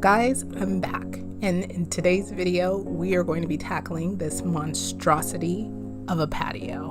Guys, I'm back, and in today's video we are going to be tackling this monstrosity of a patio.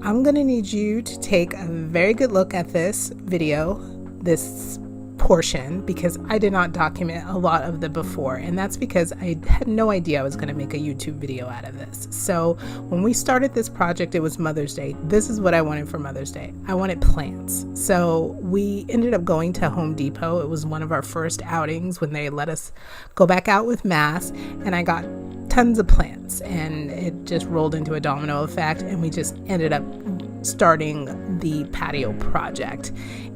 I'm going to need you to take a very good look at this video, this portion, because I did not document a lot of the before, and that's because I had no idea I was going to make a YouTube video out of this. So when we started this project, it was Mother's Day. This is what I wanted for Mother's Day. I wanted plants. So we ended up going to Home Depot. It was one of our first outings when they let us go back out with masks, and I got tons of plants, and it just rolled into a domino effect, and we just ended up starting the patio project.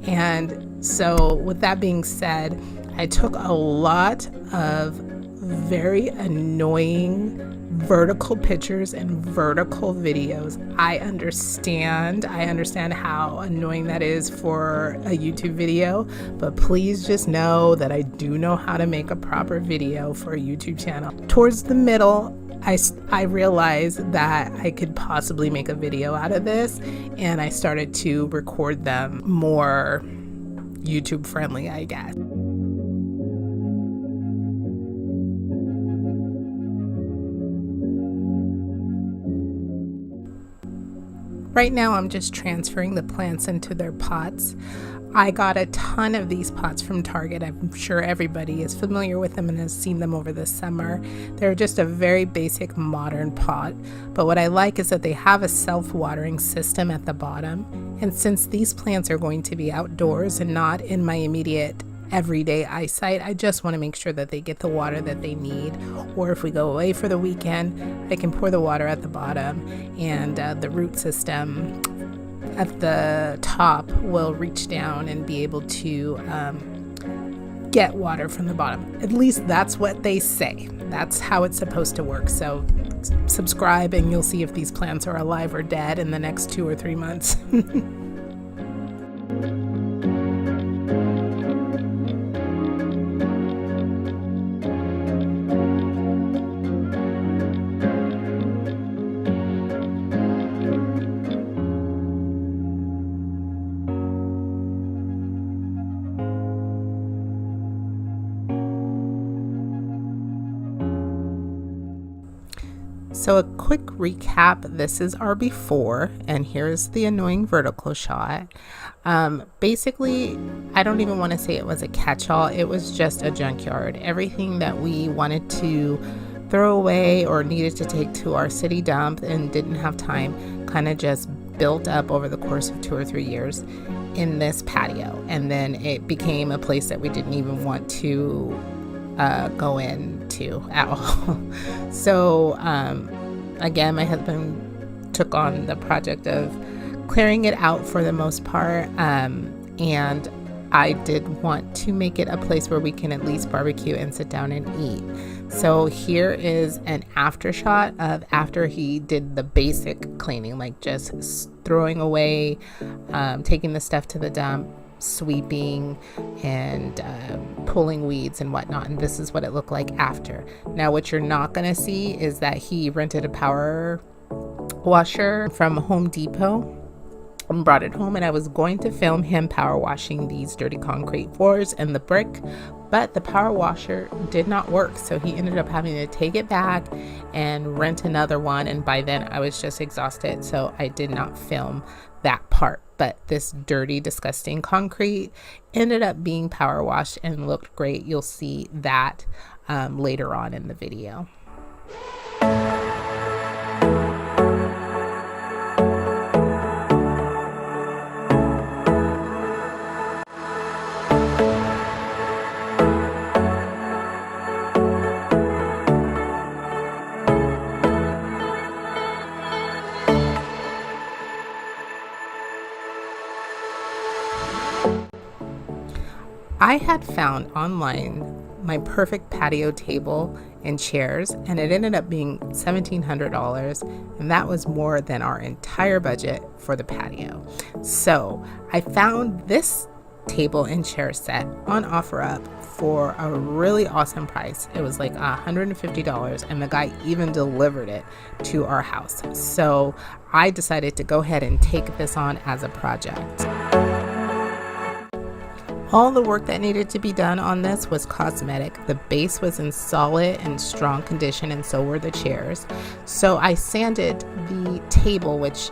And so with that being said, I took a lot of very annoying vertical pictures and vertical videos. I understand how annoying that is for a YouTube video, but please just know that I do know how to make a proper video for a YouTube channel. Towards the middle, I realized that I could possibly make a video out of this, and I started to record them more YouTube friendly, I guess. Right now I'm just transferring the plants into their pots. I got a ton of these pots from Target. I'm sure everybody is familiar with them and has seen them over the summer. They're just a very basic modern pot, but what I like is that they have a self-watering system at the bottom. And since these plants are going to be outdoors and not in my immediate everyday eyesight, I just want to make sure that they get the water that they need. Or if we go away for the weekend, I can pour the water at the bottom, and the root system at the top will reach down and be able to get water from the bottom. At least that's what they say. That's how it's supposed to work. So subscribe and you'll see if these plants are alive or dead in the next 2 or 3 months. So a quick recap, this is our before, and here's the annoying vertical shot. Basically, I don't even want to say it was a catch-all, it was just a junkyard. Everything that we wanted to throw away or needed to take to our city dump and didn't have time kind of just built up over the course of 2 or 3 years in this patio. And then it became a place that we didn't even want to go into at all. So again, my husband took on the project of clearing it out for the most part, and I did want to make it a place where we can at least barbecue and sit down and eat. So here is an after shot of after he did the basic cleaning, like just throwing away, taking the stuff to the dump, sweeping and pulling weeds and whatnot. And this is what it looked like after. Now what you're not going to see is that he rented a power washer from Home Depot and brought it home, and I was going to film him power washing these dirty concrete floors and the brick, but the power washer did not work, so he ended up having to take it back and rent another one, and by then I was just exhausted, so I did not film that part. But this dirty, disgusting concrete ended up being power washed and looked great. You'll see that later on in the video. I had found online my perfect patio table and chairs, and it ended up being $1,700, and that was more than our entire budget for the patio. So I found this table and chair set on OfferUp for a really awesome price. It was like $150, and the guy even delivered it to our house. So I decided to go ahead and take this on as a project. All the work that needed to be done on this was cosmetic. The base was in solid and strong condition, and so were the chairs. So I sanded the table, which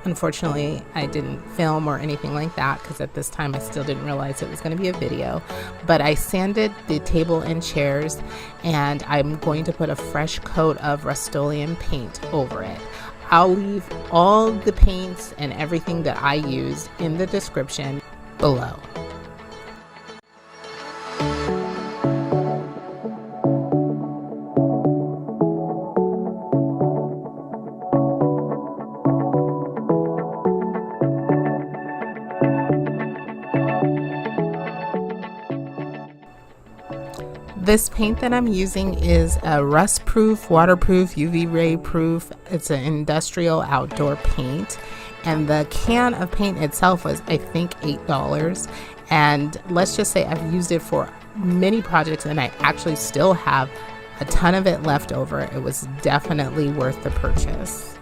unfortunately I didn't film or anything like that because at this time I still didn't realize it was going to be a video, but I sanded the table and chairs, and I'm going to put a fresh coat of RUST-OLEUM paint over it. I'll leave all the paints and everything that I used in the description below. This paint that I'm using is a rust proof, waterproof, UV ray proof. It's an industrial outdoor paint, and the can of paint itself was I think $8, and let's just say I've used it for many projects and I actually still have a ton of it left over. It was definitely worth the purchase.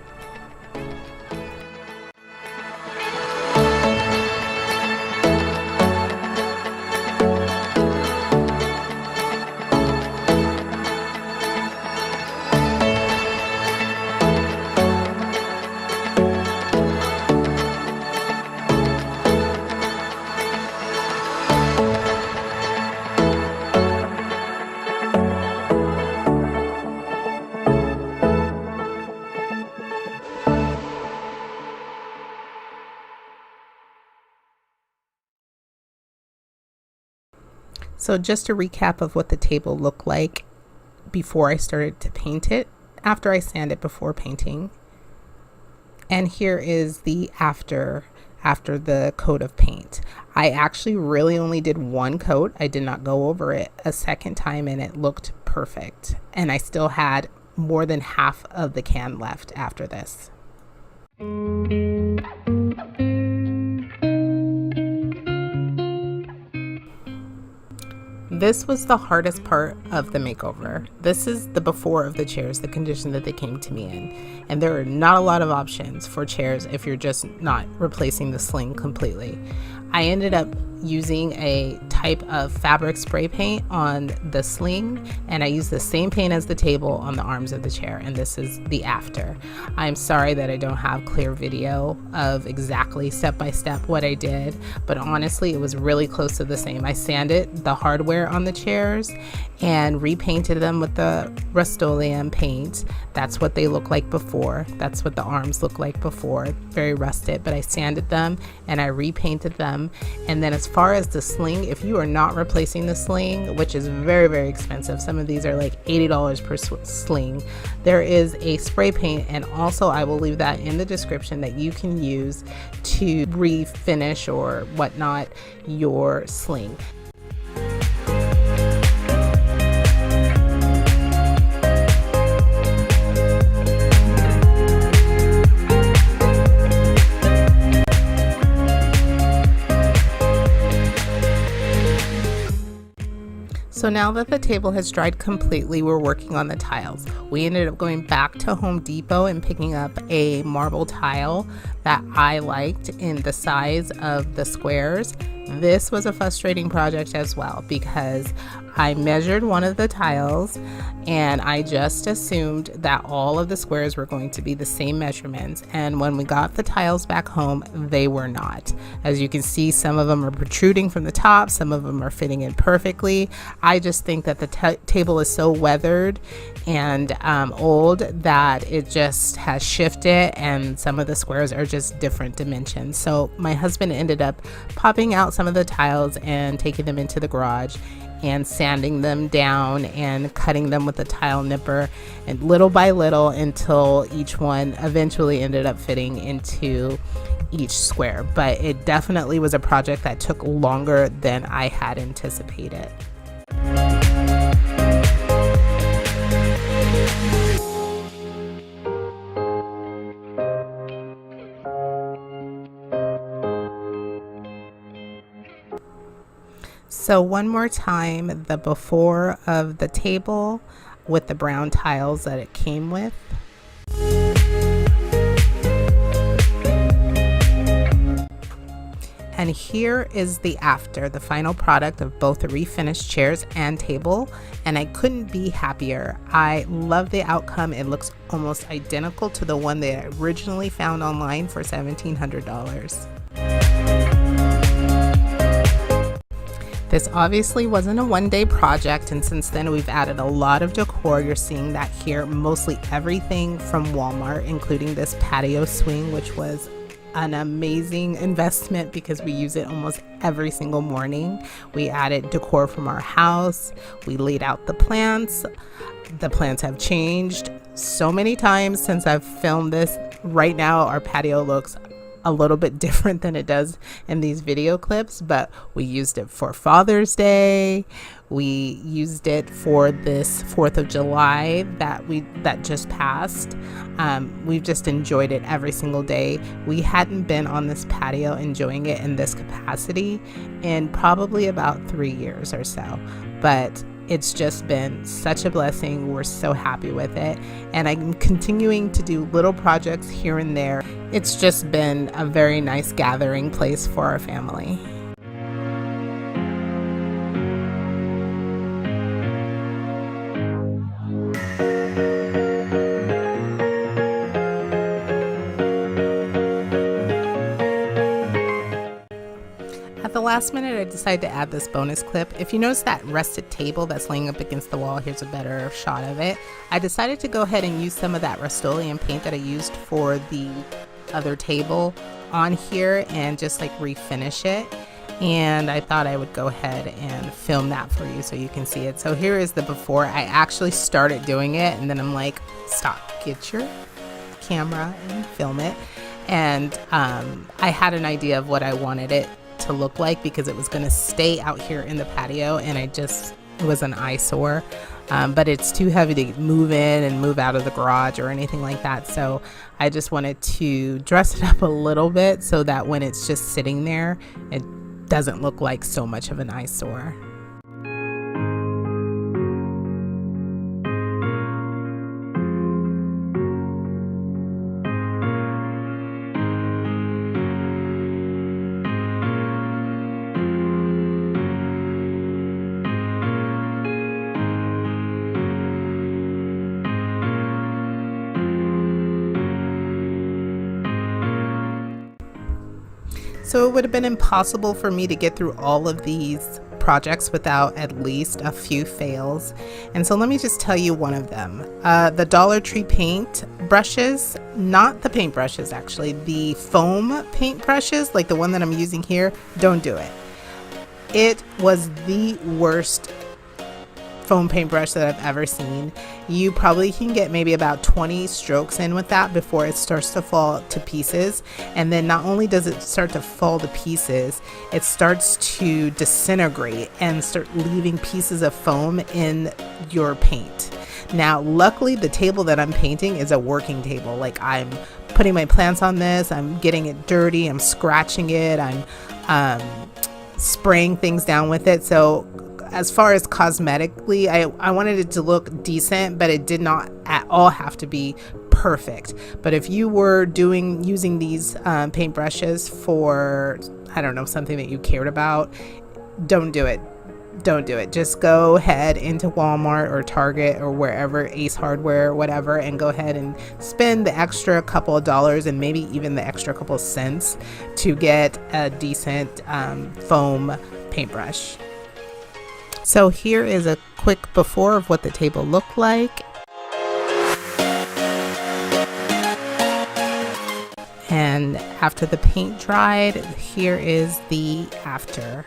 So just a recap of what the table looked like before I started to paint it, after I sand it before painting. And here is the after the coat of paint. I actually really only did one coat. I did not go over it a second time, and it looked perfect. And I still had more than half of the can left after this. This was the hardest part of the makeover. This is the before of the chairs, the condition that they came to me in. And there are not a lot of options for chairs if you're just not replacing the sling completely. I ended up using a type of fabric spray paint on the sling, and I used the same paint as the table on the arms of the chair, and this is the after. I'm sorry that I don't have clear video of exactly step by step what I did, but honestly it was really close to the same. I sanded the hardware on the chairs and repainted them with the RUST-OLEUM paint. That's what they look like before. That's what the arms look like before. Very rusted, but I sanded them and I repainted them. And then as far as the sling, if you are not replacing the sling, which is very, very expensive, some of these are like $80 per sling, there is a spray paint, and also I will leave that in the description, that you can use to refinish or whatnot your sling. So now that the table has dried completely, we're working on the tiles. We ended up going back to Home Depot and picking up a marble tile that I liked in the size of the squares. This was a frustrating project as well because I measured one of the tiles and I just assumed that all of the squares were going to be the same measurements, and when we got the tiles back home, they were not. As you can see, some of them are protruding from the top, some of them are fitting in perfectly. I just think that the table is so weathered and old that it just has shifted, and some of the squares are just different dimensions. So my husband ended up popping out some of the tiles and taking them into the garage and sanding them down and cutting them with a tile nipper, and little by little until each one eventually ended up fitting into each square. But it definitely was a project that took longer than I had anticipated. So one more time, the before of the table with the brown tiles that it came with. And here is the after, the final product of both the refinished chairs and table, and I couldn't be happier. I love the outcome. It looks almost identical to the one that I originally found online for $1,700. This obviously wasn't a one-day project, and since then we've added a lot of decor. You're seeing that here, mostly everything from Walmart, including this patio swing, which was an amazing investment because we use it almost every single morning. We added decor from our house. We laid out the plants. The plants have changed so many times since I've filmed this. Right now our patio looks a little bit different than it does in these video clips, but we used it for Father's Day. We used it for this 4th of July that just passed. We've just enjoyed it every single day. We hadn't been on this patio enjoying it in this capacity in probably about 3 years or so, but it's just been such a blessing. We're so happy with it, and I'm continuing to do little projects here and there. It's just been a very nice gathering place for our family. At the last minute, I decided to add this bonus clip. If you notice that rusted table that's laying up against the wall, here's a better shot of it. I decided to go ahead and use some of that RUST-OLEUM paint that I used for the other table on here and just like refinish it. And I thought I would go ahead and film that for you so you can see it. So here is the before. I actually started doing it and then I'm like, stop, get your camera and film it. And I had an idea of what I wanted it to look like because it was going to stay out here in the patio, and it was an eyesore, but it's too heavy to move in and move out of the garage or anything like that. So I just wanted to dress it up a little bit so that when it's just sitting there, it doesn't look like so much of an eyesore. So it would have been impossible for me to get through all of these projects without at least a few fails. And so let me just tell you one of them. The Dollar Tree paint brushes, not the paint brushes actually, the foam paint brushes, like the one that I'm using here, don't do it. It was the worst foam paintbrush that I've ever seen. You probably can get maybe about 20 strokes in with that before it starts to fall to pieces. And then not only does it start to fall to pieces, it starts to disintegrate and start leaving pieces of foam in your paint. Now, luckily the table that I'm painting is a working table. Like, I'm putting my plants on this, I'm getting it dirty, I'm scratching it, I'm spraying things down with it. So as far as cosmetically, I wanted it to look decent, but it did not at all have to be perfect. But if you were using these paint brushes for, I don't know, something that you cared about, don't do it. Don't do it. Just go ahead into Walmart or Target or wherever, Ace Hardware, whatever, and go ahead and spend the extra couple of dollars and maybe even the extra couple of cents to get a decent foam paintbrush. So here is a quick before of what the table looked like. And after the paint dried, here is the after.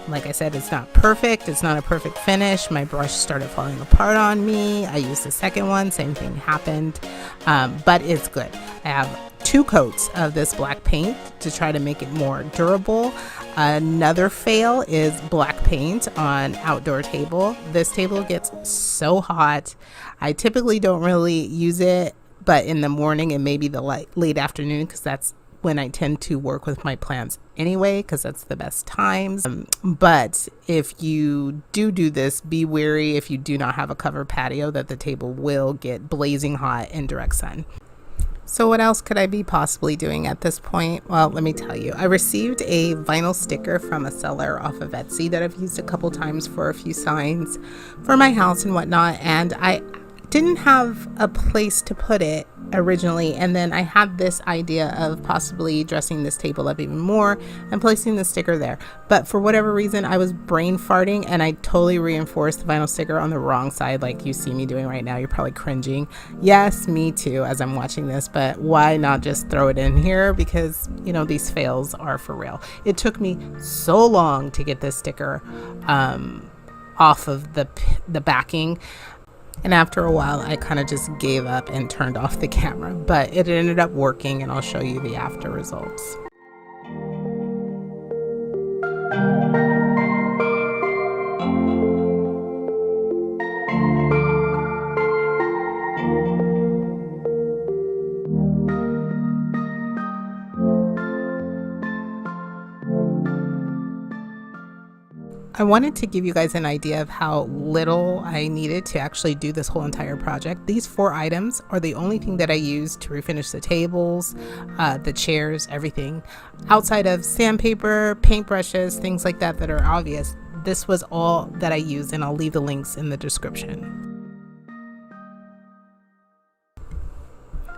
Like I said, it's not perfect. It's not a perfect finish. My brush started falling apart on me. I used the second one. Same thing happened. But it's good. I have 2 coats of this black paint to try to make it more durable. Another fail is black paint on outdoor table. This table gets so hot. I typically don't really use it, but in the morning and maybe the late afternoon, because that's when I tend to work with my plants anyway, because that's the best times. But if you do this, be wary if you do not have a covered patio that the table will get blazing hot in direct sun. So what else could I be possibly doing at this point? Well, let me tell you. I received a vinyl sticker from a seller off of Etsy that I've used a couple times for a few signs for my house and whatnot, and I didn't have a place to put it originally, and then I had this idea of possibly dressing this table up even more and placing the sticker there, but for whatever reason I was brain farting and I totally reinforced the vinyl sticker on the wrong side, like you see me doing right now. You're probably cringing. Yes, me too, as I'm watching this, but why not just throw it in here? Because, you know, these fails are for real. It took me so long to get this sticker off of the backing. And after a while, I kind of just gave up and turned off the camera, but it ended up working, and I'll show you the after results. I wanted to give you guys an idea of how little I needed to actually do this whole entire project. These 4 items are the only thing that I used to refinish the tables, the chairs, everything. Outside of sandpaper, paintbrushes, things like that that are obvious, this was all that I used, and I'll leave the links in the description.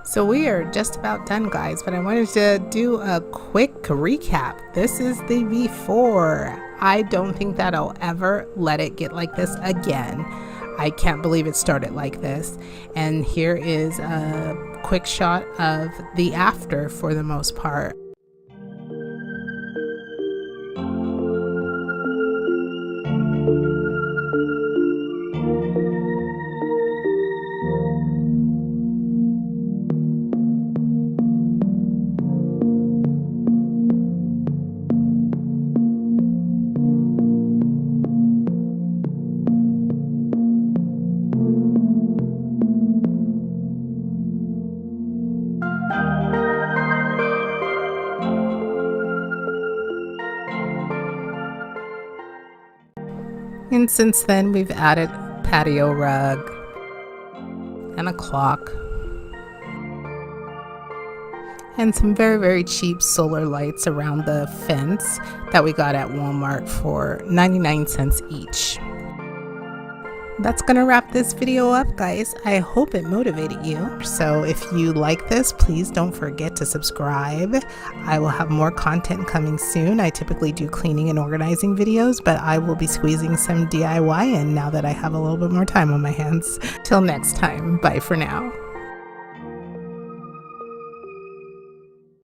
So we are just about done, guys, but I wanted to do a quick recap. This is the V4. I don't think that I'll ever let it get like this again. I can't believe it started like this. And here is a quick shot of the after for the most part. And since then, we've added patio rug and a clock and some very, very cheap solar lights around the fence that we got at Walmart for 99 cents each. That's gonna wrap this video up, guys. I hope it motivated you. So if you like this, please don't forget to subscribe. I will have more content coming soon. I typically do cleaning and organizing videos, but I will be squeezing some DIY in now that I have a little bit more time on my hands. Till next time, bye for now.